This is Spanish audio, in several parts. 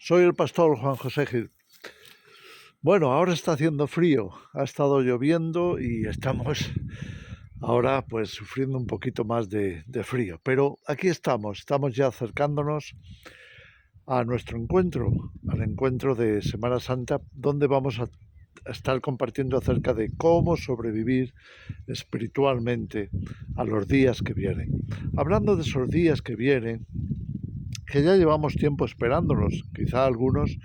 Soy el pastor Juan José Gil. Bueno, ahora está haciendo frío, ha estado lloviendo y estamos ahora pues sufriendo un poquito más de frío. Pero aquí estamos ya acercándonos a nuestro encuentro, al encuentro de Semana Santa, donde vamos a estar compartiendo acerca de cómo sobrevivir espiritualmente a los días que vienen. Hablando de esos días que vienen, que ya llevamos tiempo esperándolos, quizá algunos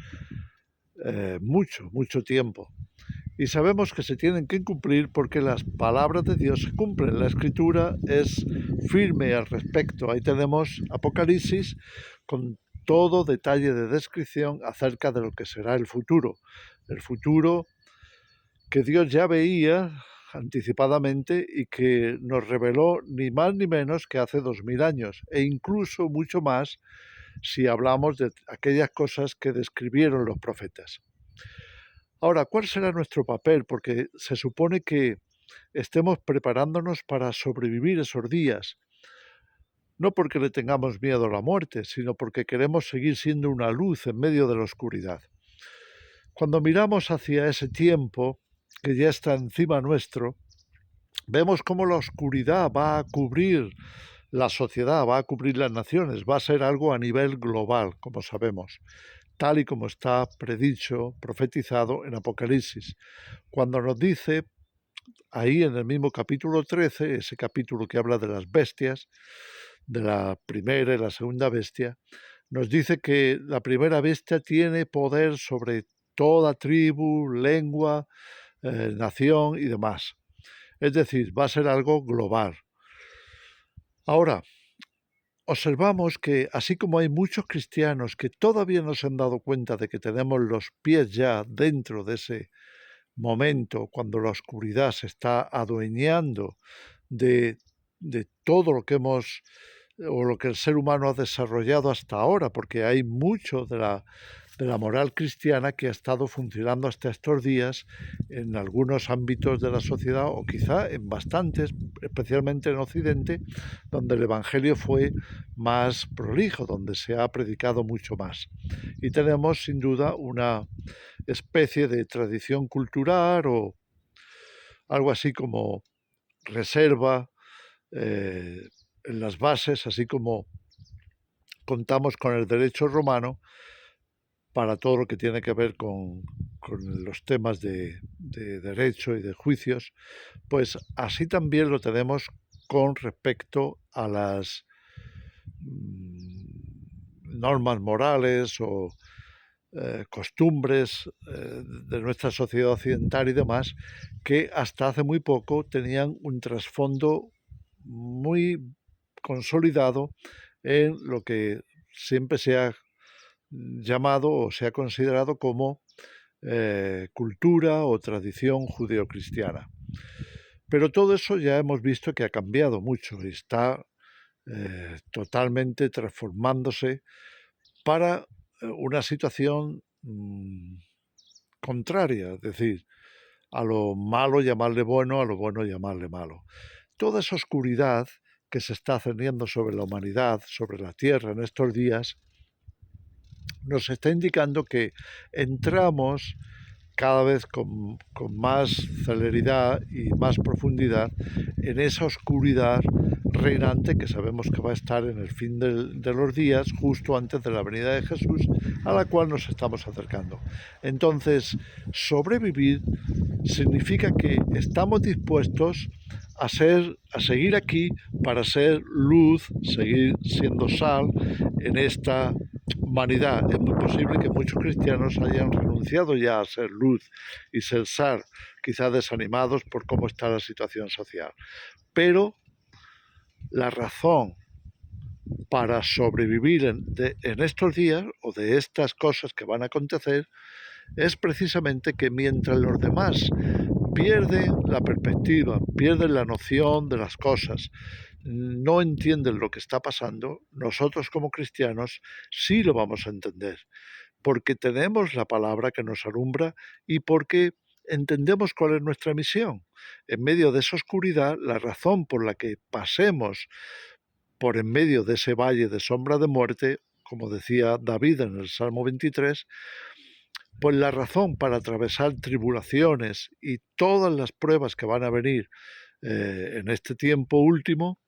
mucho tiempo. Y sabemos que se tienen que cumplir porque las palabras de Dios se cumplen. La Escritura es firme al respecto. Ahí tenemos Apocalipsis con todo detalle de descripción acerca de lo que será el futuro. El futuro que Dios ya veía anticipadamente y que nos reveló ni más ni menos que hace 2000 años, e incluso mucho más si hablamos de aquellas cosas que describieron los profetas. Ahora, ¿cuál será nuestro papel? Porque se supone que estemos preparándonos para sobrevivir esos días, no porque le tengamos miedo a la muerte, sino porque queremos seguir siendo una luz en medio de la oscuridad. Cuando miramos hacia ese tiempo que ya está encima nuestro, vemos cómo la oscuridad va a cubrir la sociedad, va a cubrir las naciones, va a ser algo a nivel global, como sabemos, tal y como está predicho, profetizado en Apocalipsis, cuando nos dice ahí en el mismo capítulo 13, ese capítulo que habla de las bestias, de la primera y la segunda bestia, nos dice que la primera bestia tiene poder sobre toda tribu, lengua, nación y demás. Es decir, va a ser algo global. Ahora, observamos que así como hay muchos cristianos que todavía no se han dado cuenta de que tenemos los pies ya dentro de ese momento, cuando la oscuridad se está adueñando de, de todo lo que hemos o lo que el ser humano ha desarrollado hasta ahora, porque hay mucho de la moral cristiana que ha estado funcionando hasta estos días en algunos ámbitos de la sociedad o quizá en bastantes, especialmente en Occidente, donde el Evangelio fue más prolijo, donde se ha predicado mucho más. Y tenemos sin duda una especie de tradición cultural o algo así como reserva en las bases, así como contamos con el derecho romano para todo lo que tiene que ver con los temas de derecho y de juicios, pues así también lo tenemos con respecto a las normas morales o costumbres de nuestra sociedad occidental y demás, que hasta hace muy poco tenían un trasfondo muy consolidado en lo que siempre se ha llamado o se ha considerado como cultura o tradición judeocristiana. Pero todo eso ya hemos visto que ha cambiado mucho y está totalmente transformándose para una situación contraria, es decir, a lo malo llamarle bueno, a lo bueno llamarle malo. Toda esa oscuridad que se está cerniendo sobre la humanidad, sobre la tierra en estos días, nos está indicando que entramos cada vez con más celeridad y más profundidad en esa oscuridad reinante que sabemos que va a estar en el fin de los días, justo antes de la venida de Jesús, a la cual nos estamos acercando. Entonces, sobrevivir significa que estamos dispuestos a seguir aquí para ser luz, seguir siendo sal en esta humanidad. Es muy posible que muchos cristianos hayan renunciado ya a ser luz y ser sal, quizás desanimados por cómo está la situación social. Pero la razón para sobrevivir en estos días o de estas cosas que van a acontecer es precisamente que mientras los demás pierden la perspectiva, pierden la noción de las cosas, no entienden lo que está pasando, nosotros como cristianos sí lo vamos a entender, porque tenemos la palabra que nos alumbra y porque entendemos cuál es nuestra misión. En medio de esa oscuridad, la razón por la que pasemos por en medio de ese valle de sombra de muerte, como decía David en el Salmo 23, pues la razón para atravesar tribulaciones y todas las pruebas que van a venir en este tiempo último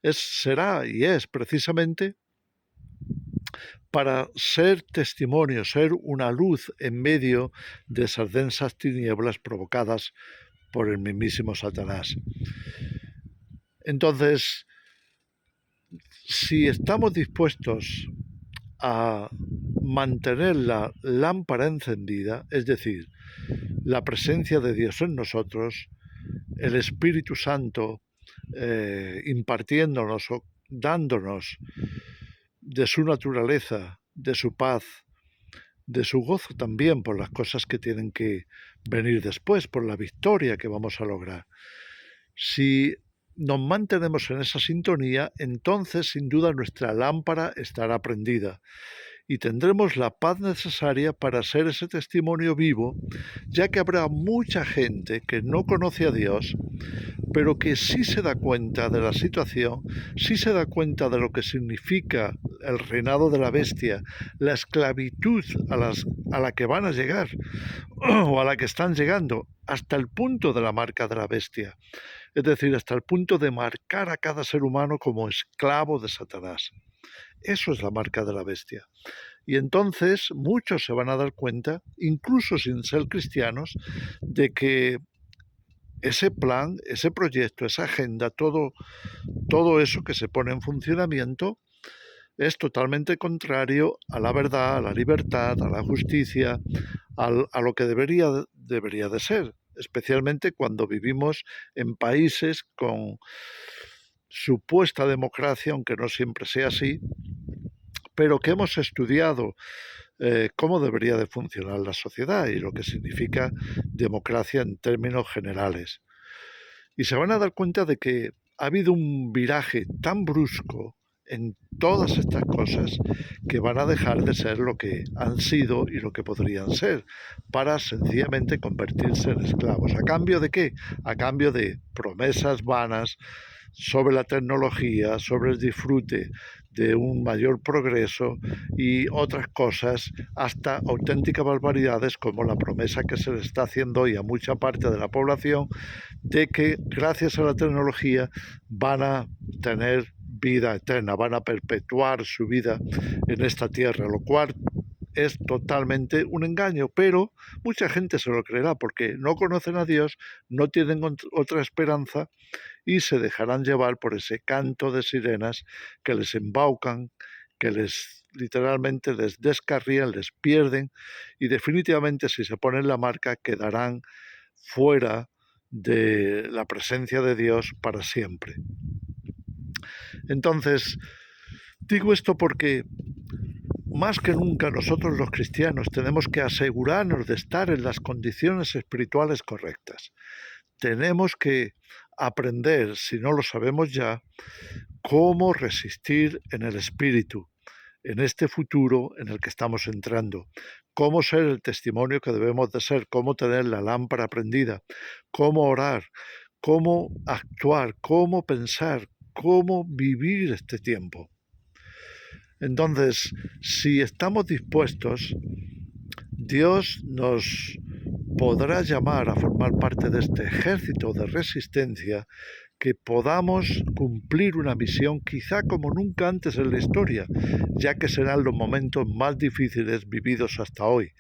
será y es precisamente para ser testimonio, ser una luz en medio de esas densas tinieblas provocadas por el mismísimo Satanás. Entonces, si estamos dispuestos a mantener la lámpara encendida, es decir, la presencia de Dios en nosotros, el Espíritu Santo impartiéndonos o dándonos de su naturaleza, de su paz, de su gozo también por las cosas que tienen que venir después, por la victoria que vamos a lograr. Si nos mantenemos en esa sintonía, entonces sin duda nuestra lámpara estará prendida y tendremos la paz necesaria para ser ese testimonio vivo, ya que habrá mucha gente que no conoce a Dios, pero que sí se da cuenta de la situación, sí se da cuenta de lo que significa el reinado de la bestia, la esclavitud a la que van a llegar o a la que están llegando, hasta el punto de la marca de la bestia, es decir, hasta el punto de marcar a cada ser humano como esclavo de Satanás. Eso es la marca de la bestia. Y entonces muchos se van a dar cuenta, incluso sin ser cristianos, de que ese plan, ese proyecto, esa agenda, todo eso que se pone en funcionamiento es totalmente contrario a la verdad, a la libertad, a la justicia, a lo que debería de ser, especialmente cuando vivimos en países con supuesta democracia, aunque no siempre sea así, pero que hemos estudiado cómo debería de funcionar la sociedad y lo que significa democracia en términos generales. Y se van a dar cuenta de que ha habido un viraje tan brusco en todas estas cosas que van a dejar de ser lo que han sido y lo que podrían ser, para sencillamente convertirse en esclavos. ¿A cambio de qué? A cambio de promesas vanas sobre la tecnología, sobre el disfrute de un mayor progreso y otras cosas, hasta auténticas barbaridades como la promesa que se le está haciendo hoy a mucha parte de la población de que gracias a la tecnología van a tener vida eterna, van a perpetuar su vida en esta tierra, lo cual es totalmente un engaño, pero mucha gente se lo creerá porque no conocen a Dios, no tienen otra esperanza y se dejarán llevar por ese canto de sirenas que les embaucan, que literalmente les descarrían, les pierden y definitivamente si se ponen la marca quedarán fuera de la presencia de Dios para siempre. Entonces, digo esto porque más que nunca nosotros los cristianos tenemos que asegurarnos de estar en las condiciones espirituales correctas. Tenemos que aprender, si no lo sabemos ya, cómo resistir en el espíritu, en este futuro en el que estamos entrando, cómo ser el testimonio que debemos de ser, cómo tener la lámpara prendida, cómo orar, cómo actuar, cómo pensar, cómo vivir este tiempo. Entonces, si estamos dispuestos, Dios nos podrá llamar a formar parte de este ejército de resistencia, que podamos cumplir una misión quizá como nunca antes en la historia, ya que serán los momentos más difíciles vividos hasta hoy.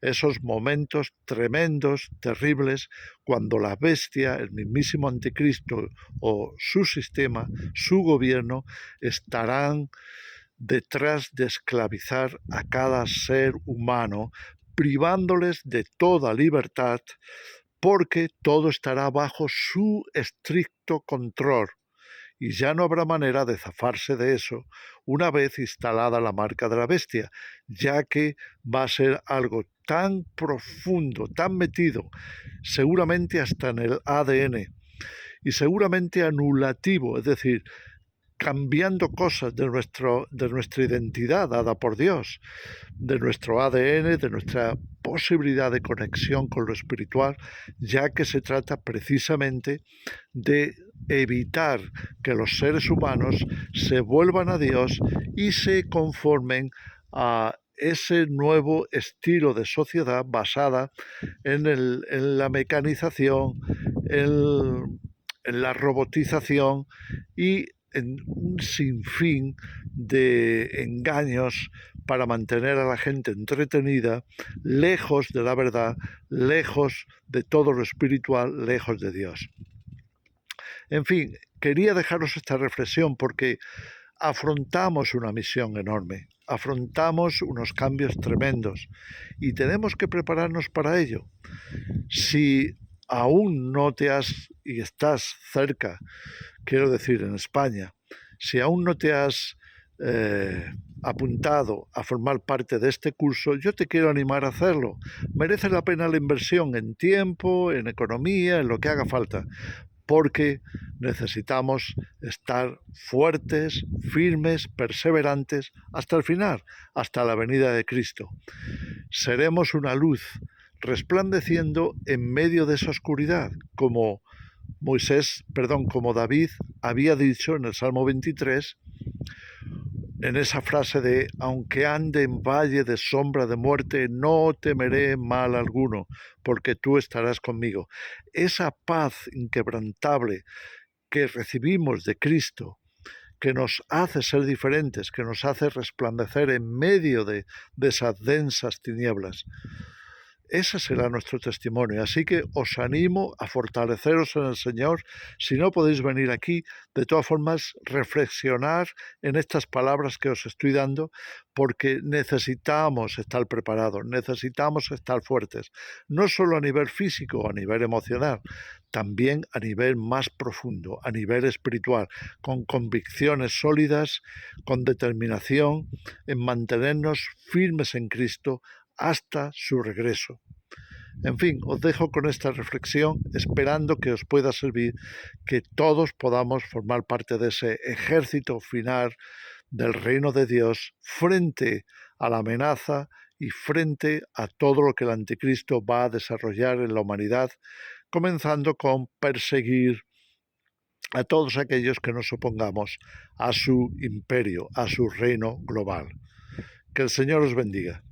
Esos momentos tremendos, terribles, cuando la bestia, el mismísimo anticristo o su sistema, su gobierno, estarán detrás de esclavizar a cada ser humano, privándoles de toda libertad, porque todo estará bajo su estricto control y ya no habrá manera de zafarse de eso una vez instalada la marca de la bestia, ya que va a ser algo tan profundo, tan metido, seguramente hasta en el ADN y seguramente anulativo, es decir, cambiando cosas de nuestra identidad dada por Dios, de nuestro ADN, de nuestra posibilidad de conexión con lo espiritual, ya que se trata precisamente de evitar que los seres humanos se vuelvan a Dios y se conformen a ese nuevo estilo de sociedad basada en la mecanización, en la robotización y en un sinfín de engaños para mantener a la gente entretenida, lejos de la verdad, lejos de todo lo espiritual, lejos de Dios. En fin, quería dejaros esta reflexión porque afrontamos una misión enorme, afrontamos unos cambios tremendos y tenemos que prepararnos para ello. Si aún no te has y estás cerca, quiero decir en España, si aún no te has apuntado a formar parte de este curso, yo te quiero animar a hacerlo. Merece la pena la inversión en tiempo, en economía, en lo que haga falta, porque necesitamos estar fuertes, firmes, perseverantes hasta el final, hasta la venida de Cristo. Seremos una luz resplandeciendo en medio de esa oscuridad, como como David había dicho en el Salmo 23, en esa frase de aunque ande en valle de sombra de muerte, no temeré mal alguno, porque tú estarás conmigo. Esa paz inquebrantable que recibimos de Cristo, que nos hace ser diferentes, que nos hace resplandecer en medio de esas densas tinieblas. Ese será nuestro testimonio. Así que os animo a fortaleceros en el Señor. Si no podéis venir aquí, de todas formas, reflexionar en estas palabras que os estoy dando, porque necesitamos estar preparados, necesitamos estar fuertes, no solo a nivel físico, a nivel emocional, también a nivel más profundo, a nivel espiritual, con convicciones sólidas, con determinación en mantenernos firmes en Cristo hasta su regreso. En fin, os dejo con esta reflexión, esperando que os pueda servir, que todos podamos formar parte de ese ejército final del reino de Dios frente a la amenaza y frente a todo lo que el anticristo va a desarrollar en la humanidad, comenzando con perseguir a todos aquellos que nos opongamos a su imperio, a su reino global. Que el Señor os bendiga.